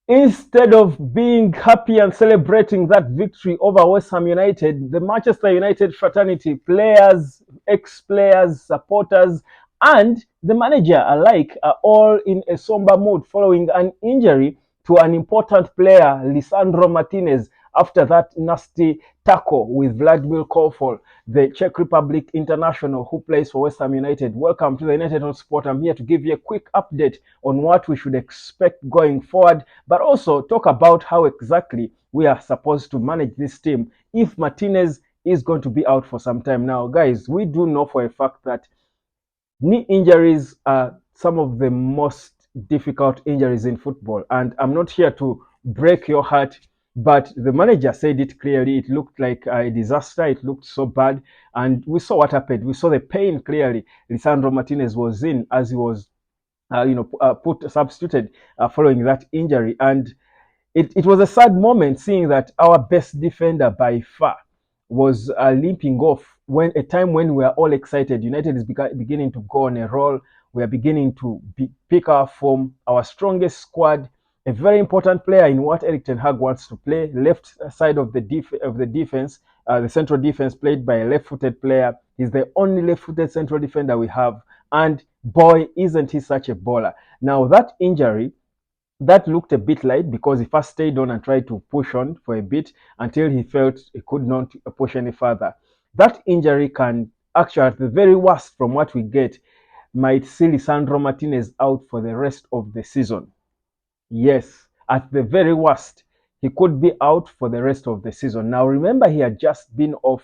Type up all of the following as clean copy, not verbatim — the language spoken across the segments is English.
Instead of being happy and celebrating that victory over West Ham United, the Manchester United fraternity, players, ex-players, supporters, and the manager alike are all in a somber mood following an injury to an important player, Lisandro Martinez, after that nasty tackle with Vladimir Kofol, the Czech Republic international who plays for West Ham United. Welcome to the United Hotspot. I'm here to give you a quick update on what we should expect going forward, but also talk about how exactly we are supposed to manage this team if Martinez is going to be out for some time. Now, guys, we do know for a fact that knee injuries are some of the most difficult injuries in football. And I'm not here to break your heart, but the manager said it clearly. It looked like a disaster. It looked so bad. And we saw what happened. We saw the pain clearly Lisandro Martinez was in as he was substituted following that injury. And it was a sad moment seeing that our best defender by far was limping off when a time when we are all excited. United is beginning to go on a roll. We are beginning to pick our form, our strongest squad, a very important player in what Eric Ten Hag wants to play. Left side of the defense, the central defense played by a left-footed player. He's the only left-footed central defender we have, and boy, isn't he such a baller! Now that injury that looked a bit light because he first stayed on and tried to push on for a bit until he felt he could not push any further. That injury can actually, at the very worst, from what we get, might see Lisandro Martinez out for the rest of the season. Yes, at the very worst, he could be out for the rest of the season. Now, remember, he had just been off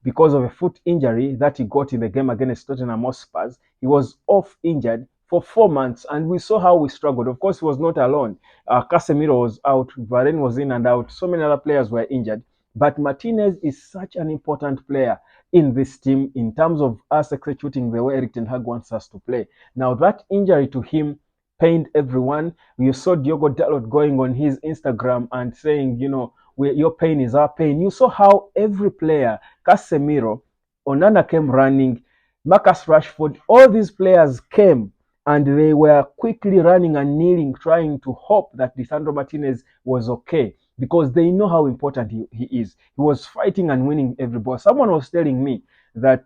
because of a foot injury that he got in the game against Tottenham Hotspur. He was off injured for 4 months, and we saw how we struggled. Of course, he was not alone. Casemiro was out, Varane was in and out, so many other players were injured. But Martinez is such an important player in this team in terms of us executing the way Eric Ten Hag wants us to play. Now, that injury to him pained everyone. You saw Diogo Dalot going on his Instagram and saying, your pain is our pain. You saw how every player, Casemiro, Onana came running, Marcus Rashford, all these players came and they were quickly running and kneeling, trying to hope that Lisandro Martinez was okay because they know how important he is. He was fighting and winning every ball. Someone was telling me that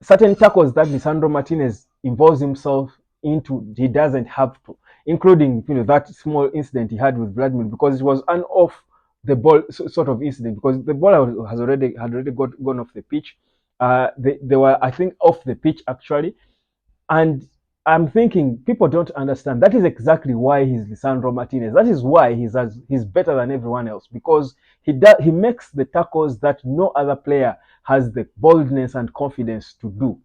certain tackles that Lisandro Martinez involves himself into, he doesn't have to, including that small incident he had with Vladimir because it was an off the ball sort of incident because the ball had already gone off the pitch. They were, I think, off the pitch actually, and I'm thinking people don't understand. That is exactly why he's Lisandro Martinez. That is why he's better than everyone else because he makes the tackles that no other player has the boldness and confidence to do.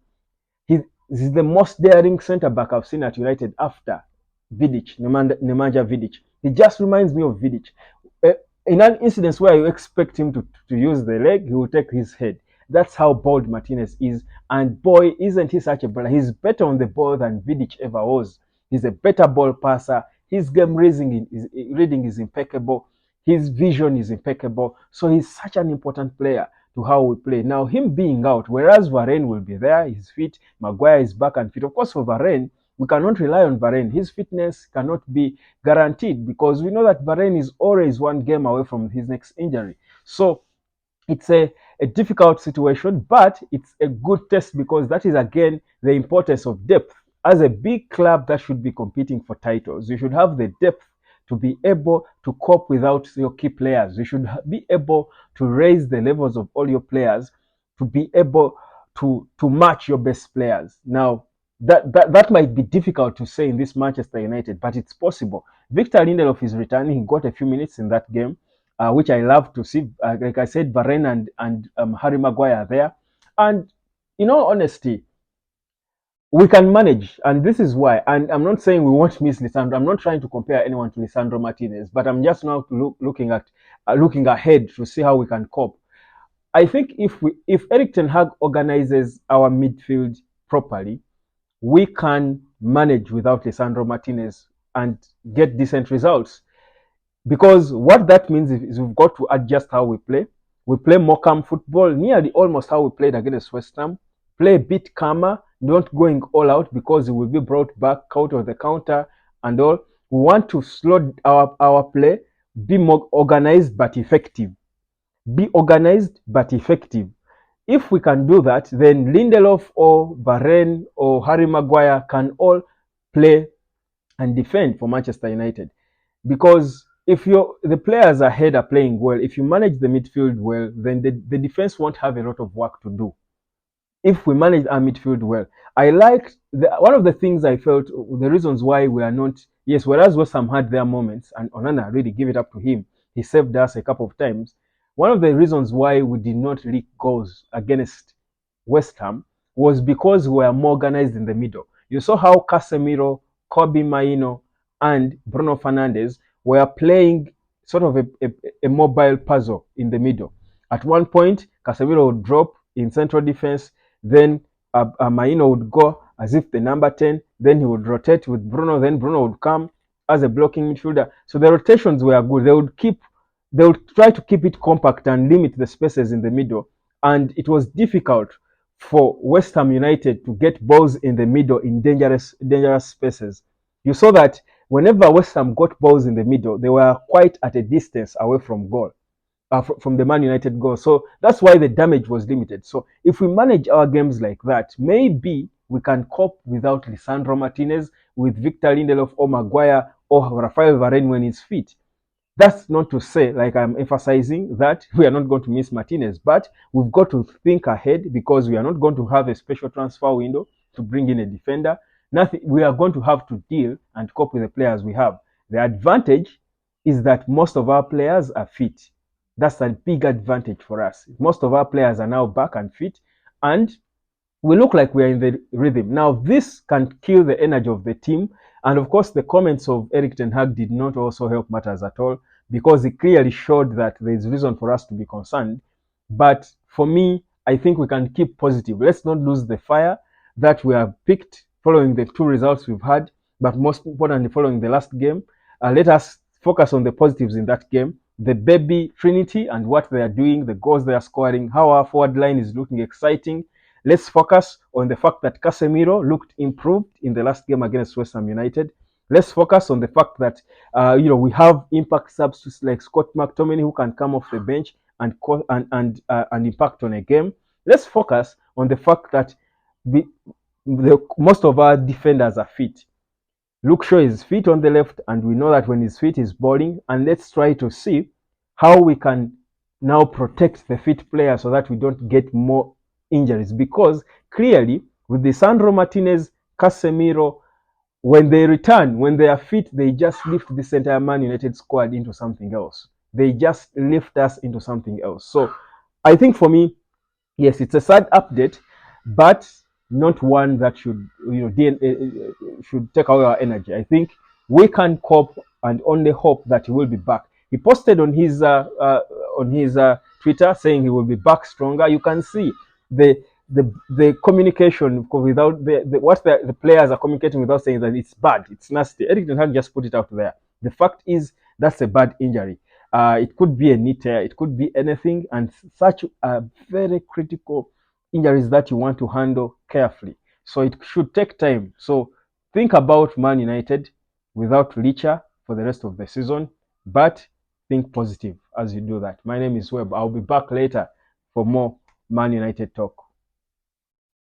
He's the most daring centre back I've seen at United after Vidic, Nemanja Vidic. He just reminds me of Vidic. In an instance where you expect him to use the leg, he will take his head. That's how bold Martinez is. And boy, isn't he such a baller. He's better on the ball than Vidic ever was. He's a better ball passer. His game reading is impeccable. His vision is impeccable. So he's such an important player to how we play. Now, him being out, whereas Varane will be there, he's fit, Maguire is back and fit. Of course, for Varane, we cannot rely on Varane. His fitness cannot be guaranteed because we know that Varane is always one game away from his next injury. So it's a difficult situation, but it's a good test because that is, again, the importance of depth. As a big club that should be competing for titles, you should have the depth to be able to cope without your key players. You should be able to raise the levels of all your players to be able to match your best players. Now, that might be difficult to say in this Manchester United, but it's possible. Victor Lindelof is returning. He got a few minutes in that game, which I love to see. Like I said, Varane and Harry Maguire are there. And in all honesty, we can manage, and this is why. And I'm not saying we won't miss Lisandro. I'm not trying to compare anyone to Lisandro Martinez, but I'm just now looking ahead to see how we can cope. I think if Eric Ten Hag organizes our midfield properly, we can manage without Lisandro Martinez and get decent results. Because what that means is we've got to adjust how we play. We play more calm football, nearly almost how we played against West Ham. Play a bit calmer, not going all out because it will be brought back out of the counter and all. We want to slow our play, be more organized but effective. Be organized but effective. If we can do that, then Lindelof or Varane or Harry Maguire can all play and defend for Manchester United. Because if the players ahead are playing well, if you manage the midfield well, then the defense won't have a lot of work to do if we manage our midfield well. I liked one of the things I felt the reasons why we are not, yes, whereas West Ham had their moments and Onana really give it up to him. He saved us a couple of times. One of the reasons why we did not leak goals against West Ham was because we were more organized in the middle. You saw how Casemiro, Kobe Maino, and Bruno Fernandes were playing sort of a mobile puzzle in the middle. At one point, Casemiro would drop in central defense, then Maino would go as if the number 10, then he would rotate with Bruno, then Bruno would come as a blocking midfielder. So the rotations were good. They would try to keep it compact and limit the spaces in the middle. And it was difficult for West Ham United to get balls in the middle in dangerous spaces. You saw that whenever West Ham got balls in the middle, they were quite at a distance away from goal from the Man United goal. So that's why the damage was limited. So if we manage our games like that, maybe we can cope without Lisandro Martinez, with Victor Lindelof or Maguire or Rafael Varane when he's fit. That's not to say, like I'm emphasizing, that we are not going to miss Martinez, but we've got to think ahead because we are not going to have a special transfer window to bring in a defender. Nothing. We are going to have to deal and cope with the players we have. The advantage is that most of our players are fit. That's a big advantage for us. Most of our players are now back and fit, and we look like we are in the rhythm. Now, this can kill the energy of the team. And of course, the comments of Eric Ten Hag did not also help matters at all because it clearly showed that there is reason for us to be concerned. But for me, I think we can keep positive. Let's not lose the fire that we have picked following the two results we've had, but most importantly, following the last game. Let us focus on the positives in that game. The baby Trinity and what they are doing, the goals they are scoring, how our forward line is looking exciting. Let's focus on the fact that Casemiro looked improved in the last game against West Ham United. Let's focus on the fact that we have impact substitutes like Scott McTominay who can come off the bench and impact on a game. Let's focus on the fact that most of our defenders are fit. Luke Shaw is fit on the left, and we know that when he's fit, he's bowling. And let's try to see how we can now protect the fit players so that we don't get more injuries. Because clearly, with Lisandro Martinez, Casemiro, when they return, when they are fit, they just lift this entire Man United squad into something else. They just lift us into something else. So I think for me, yes, it's a sad update, but not one that should should take away our energy. I think we can cope and only hope that he will be back. He posted on his Twitter saying he will be back stronger. You can see the communication without what the players are communicating without saying that it's bad, it's nasty. Eric Ten Hag just put it out there. The fact is that's a bad injury. It could be a knee tear, it could be anything, and such very critical injuries that you want to handle carefully. So it should take time. So think about Man United without Licha for the rest of the season, but think positive as you do that. My name is Webb. I'll be back later for more Man United talk.